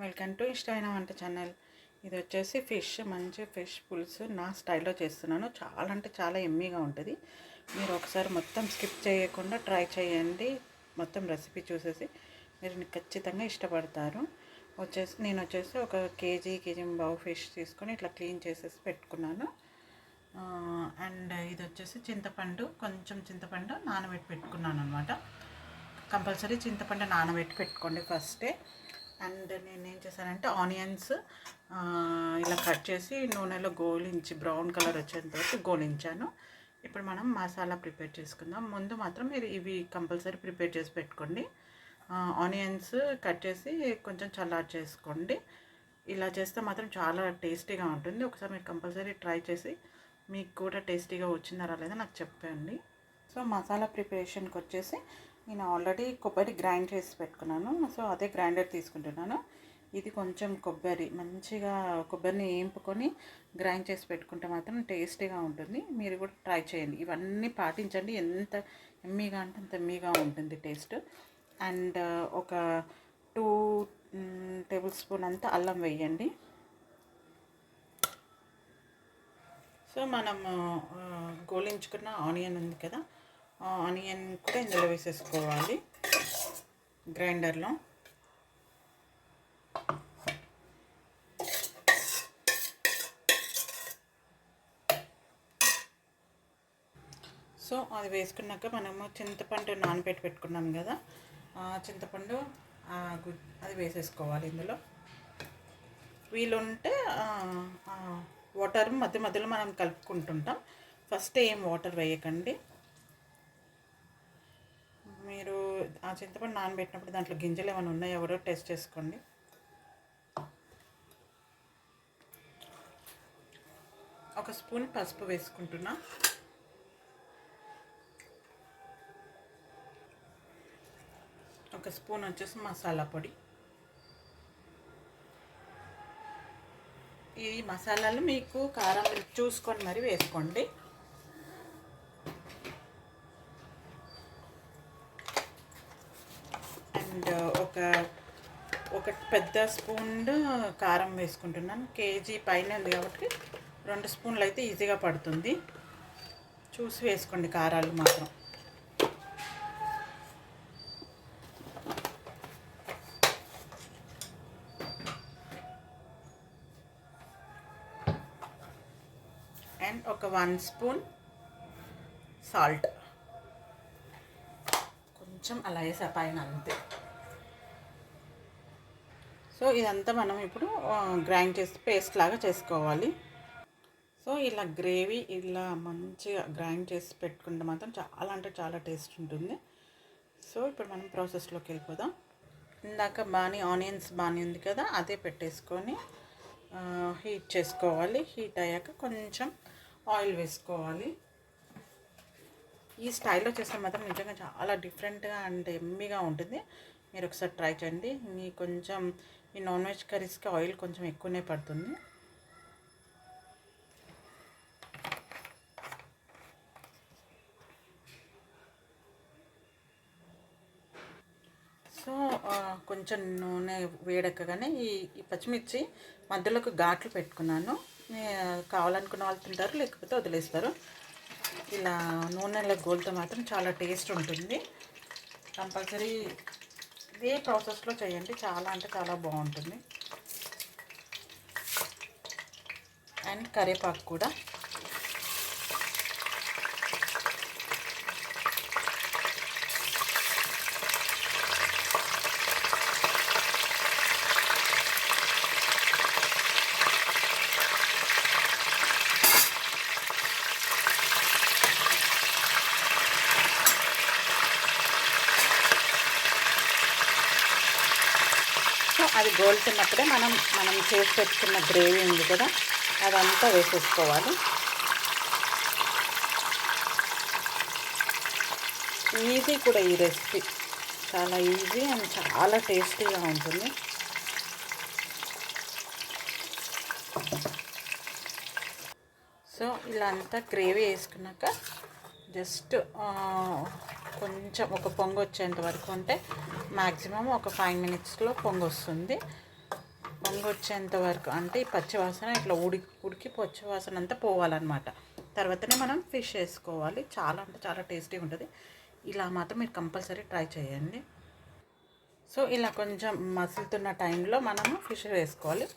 Welcome to ఇష్టమైన వంట channel. ఇది వచ్చేసి ఫిష్, మంచి ఫిష్ పులుసు నా స్టైల్లో చేస్తున్నాను. చాలా అంటే చాలా ఎమ్మీగా ఉంటుంది. మీరు ఒకసారి మొత్తం స్కిప్ చేయకుండా ట్రై చేయండి. మొత్తం రెసిపీ చూసేసి మీరు ఖచ్చితంగా ఇష్టపడతారు. నేను వచ్చేసి ఒక కేజీ బావు ఫిష్ తీసుకొని ఇట్లా క్లీన్ చేసేసి పెట్టుకున్నాను. అండ్ ఇది వచ్చేసి చింతపండు, కొంచెం చింతపండు నానబెట్టి పెట్టుకున్నాను అనమాట. కంపల్సరీ చింతపండు నానబెట్టి పెట్టుకోండి ఫస్టే. అండ్ నేను ఏం చేశానంటే ఆనియన్స్ ఇలా కట్ చేసి నూనెలో గోలించి బ్రౌన్ కలర్ వచ్చేంత వరకు గోలించాను. ఇప్పుడు మనం మసాలా ప్రిపేర్ చేసుకుందాం. ముందు మాత్రం మీరు ఇవి కంపల్సరీ ప్రిపేర్ చేసి పెట్టుకోండి. ఆనియన్స్ కట్ చేసి కొంచెం చల్లారి చేసుకోండి. ఇలా చేస్తే మాత్రం చాలా టేస్టీగా ఉంటుంది. ఒకసారి మీరు కంపల్సరీ ట్రై చేసి మీకు కూడా టేస్టీగా వచ్చిందా రాలేదా నాకు చెప్పండి. సో మసాలా ప్రిపరేషన్కి వచ్చేసి నేను ఆల్రెడీ కొబ్బరి గ్రైండ్ చేసి పెట్టుకున్నాను. సో అదే గ్రైండర్ తీసుకుంటున్నాను. ఇది కొంచెం మంచిగా కొబ్బరిని వేంపుకొని గ్రైండ్ చేసి పెట్టుకుంటే మాత్రం టేస్టీగా ఉంటుంది. మీరు కూడా ట్రై చేయండి, ఇవన్నీ పాటించండి. ఎంత ఎమ్మీగా అంటే అంత ఎమ్మీగా ఉంటుంది టేస్ట్. అండ్ ఒక 2 టేబుల్ స్పూన్ అంతా అల్లం వేయండి. సో మనము గోలించుకున్న ఆనియన్ ఉంది కదా, ఆనియన్ కూడా ఇందులో వేసేసుకోవాలి గ్రైండర్లో. సో అది వేసుకున్నాక మనము చింతపండు నానబెట్టి పెట్టుకున్నాం కదా, చింతపండు అది వేసేసుకోవాలి ఇందులో. వీలుంటే వాటర్ మధ్య మధ్యలో మనం కలుపుకుంటుంటాం. ఫస్ట్ ఏం వాటర్ వేయకండి. మీరు ఆ చింతపండు నానబెట్టినప్పుడు దాంట్లో గింజలు ఏమైనా ఉన్నాయో ఎవరో టెస్ట్ చేసుకోండి. ఒక స్పూన్ పసుపు వేసుకుంటున్నా. ఒక స్పూన్ వచ్చేసి మసాలా పొడి. ఈ మసాలాలు మీకు కారం చూసుకొని మరి వేసుకోండి. అండ్ ఒక పెద్ద స్పూన్ కారం వేసుకుంటున్నాను. కేజీ పైన ఉంది కాబట్టి 2 స్పూన్లు అయితే ఈజీగా పడుతుంది. చూసి వేసుకోండి కారాలు మాత్రం. అండ్ ఒక 1 స్పూన్ సాల్ట్, కొంచెం అలా వేసా పైన అంతే. సో ఇదంతా మనం ఇప్పుడు గ్రైండ్ చేసి పేస్ట్ లాగా చేసుకోవాలి. సో ఇలా గ్రేవీ ఇలా మంచిగా గ్రైండ్ చేసి పెట్టుకుంటే మాత్రం చాలా అంటే చాలా టేస్ట్ ఉంటుంది. సో ఇప్పుడు మనం ప్రాసెస్లోకి వెళ్ళిపోదాం. ఇందాక ఆనియన్స్ ఉంది కదా, అదే పెట్టేసుకొని హీట్ చేసుకోవాలి. హీట్ అయ్యాక కొంచెం ఆయిల్ వేసుకోవాలి. ఈ స్టైల్లో చేస్తే మాత్రం నిజంగా చాలా డిఫరెంట్గా అండ్ ఎమ్మీగా ఉంటుంది. మీరు ఒకసారి ట్రై చేయండి. మీ కొంచెం ఈ నాన్ వెజ్ కర్రీస్కి ఆయిల్ కొంచెం ఎక్కువనే పడుతుంది. సో కొంచెం నూనె వేడెక్కగానే ఈ పచ్చిమిర్చి మధ్యలోకి ఘాట్లు పెట్టుకున్నాను. కావాలనుకున్న వాళ్ళు తింటారు, లేకపోతే వదిలేస్తారు. ఇలా నూనెలో గోల్తో మాత్రం చాలా టేస్ట్ ఉంటుంది. కంపల్సరీ ఇదే ప్రాసెస్లో చేయండి, చాలా అంటే చాలా బాగుంటుంది. అండ్ కరివేపాకు కూడా. అది గోలుతున్నప్పుడే మనం చేసి పెట్టుకున్న గ్రేవీ ఉంది కదా, అదంతా వేసేసుకోవాలి. ఈజీ కూడా ఈ రెసిపీ, చాలా ఈజీ అండ్ చాలా టేస్టీగా ఉంటుంది. సో ఇలా అంతా గ్రేవీ వేసుకున్నాక జస్ట్ కొంచెం ఒక పొంగు వచ్చేంత వరకు, అంటే మ్యాక్సిమం ఒక 5 మినిట్స్లో పొంగు వస్తుంది. పొంగు వచ్చేంత వరకు, అంటే ఈ పచ్చివాసన ఇట్లా ఉడికి పచ్చివాసన అంతా పోవాలన్నమాట. తర్వాతనే మనం ఫిష్ వేసుకోవాలి. చాలా అంటే చాలా టేస్టీగా ఉంటుంది. ఇలా మాత్రం మీరు కంపల్సరీ ట్రై చేయండి. సో ఇలా కొంచెం మసులుతున్న టైంలో మనము ఫిష్ వేసుకోవాలి.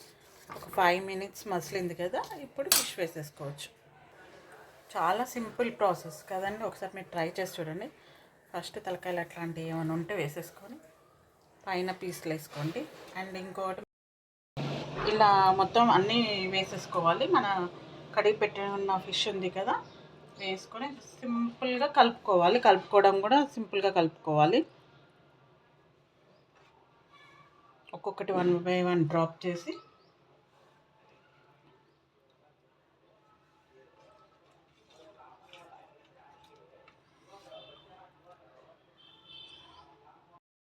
ఒక 5 మినిట్స్ మసిలింది కదా, ఇప్పుడు ఫిష్ వేసేసుకోవచ్చు. చాలా సింపుల్ ప్రాసెస్ కదండి. ఒకసారి మీరు ట్రై చేసి చూడండి. ఫస్ట్ తలకాయలు అట్లాంటివి ఏమైనా ఉంటే వేసేసుకొని పైన పీసులు వేసుకోండి. అండ్ ఇంకోటి ఇలా మొత్తం అన్నీ వేసేసుకోవాలి. మన కడిగి పెట్టి ఉన్న ఫిష్ ఉంది కదా, వేసుకొని సింపుల్గా కలుపుకోవాలి. కలుపుకోవడం కూడా సింపుల్గా కలుపుకోవాలి. ఒక్కొక్కటి 1 బై 1 డ్రాప్ చేసి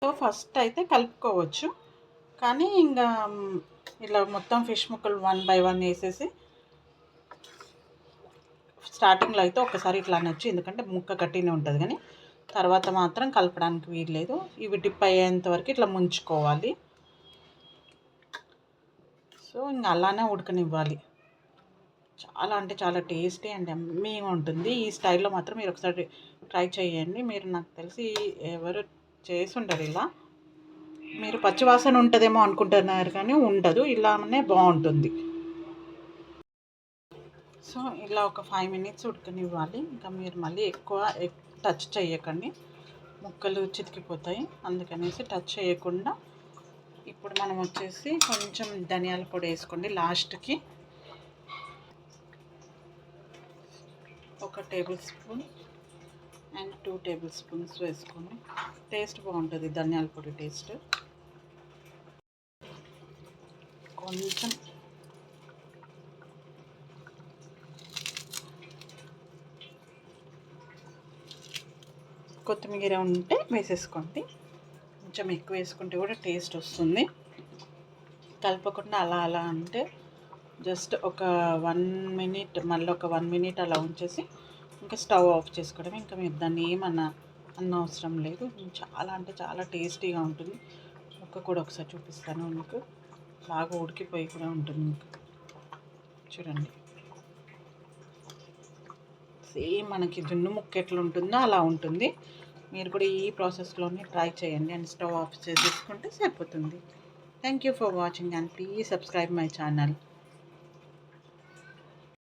సో ఫస్ట్ అయితే కలుపుకోవచ్చు. కానీ ఇంకా ఇలా మొత్తం ఫిష్ ముక్కలు 1 బై 1 వేసేసి స్టార్టింగ్లో అయితే ఒకసారి ఇట్లా అనొచ్చు, ఎందుకంటే ముక్క గట్టినే ఉంటుంది. కానీ తర్వాత మాత్రం కలపడానికి వీల్లేదు. ఇవి డిప్ అయ్యేంత వరకు ఇట్లా ముంచుకోవాలి. సో ఇంకా అలానే ఉడకనివ్వాలి. చాలా అంటే చాలా టేస్టీ అండ్ యమ్మీగా ఉంటుంది. ఈ స్టైల్లో మాత్రం మీరు ఒకసారి ట్రై చేయండి. మీరు నాకు తెలిసి ఎవరు చేసి ఉండరు ఇలా. మీరు పచ్చివాసన ఉంటుందేమో అనుకుంటున్నారు కానీ ఉండదు, ఇలానే బాగుంటుంది. సో ఇలా ఒక 5 మినిట్స్ ఉడకనివ్వాలి. ఇంకా మీరు మళ్ళీ ఎక్కువ టచ్ చేయకండి, ముక్కలు చితికిపోతాయి. అందుకనేసి టచ్ చేయకుండా ఇప్పుడు మనం వచ్చేసి కొంచెం ధనియాల పొడి వేసుకోండి లాస్ట్కి. ఒక table spoon and 2 table spoons వేసుకోండి. టేస్ట్ బాగుంటుంది ధనియాల పొడి టేస్ట్. కొంచెం కొత్తిమీర ఉంటే వేసేసుకోండి. కొంచెం ఎక్కువ వేసుకుంటే కూడా టేస్ట్ వస్తుంది. కలపకుండా అలా అలా అంటే జస్ట్ ఒక 1 మినిట్, మళ్ళీ ఒక 1 మినిట్ అలా ఉంచేసి ఇంకా స్టవ్ ఆఫ్ చేసుకోవడం. ఇంకా మీరు దాన్ని ఏమన్నా అవసరం లేదు. చాలా అంటే చాలా టేస్టీగా ఉంటుంది. ముక్క కూడా ఒకసారి చూపిస్తాను మీకు. బాగా ఉడికిపోయి కూడా ఉంటుంది మీకు. చూడండి, సేమ్ మనకి జున్ను ముక్క ఎట్లా ఉంటుందో అలా ఉంటుంది. మీరు కూడా ఈ ప్రాసెస్లోనే ట్రై చేయండి అండ్ స్టవ్ ఆఫ్ చేసేసుకుంటే సరిపోతుంది. Thank you for watching and please subscribe my channel.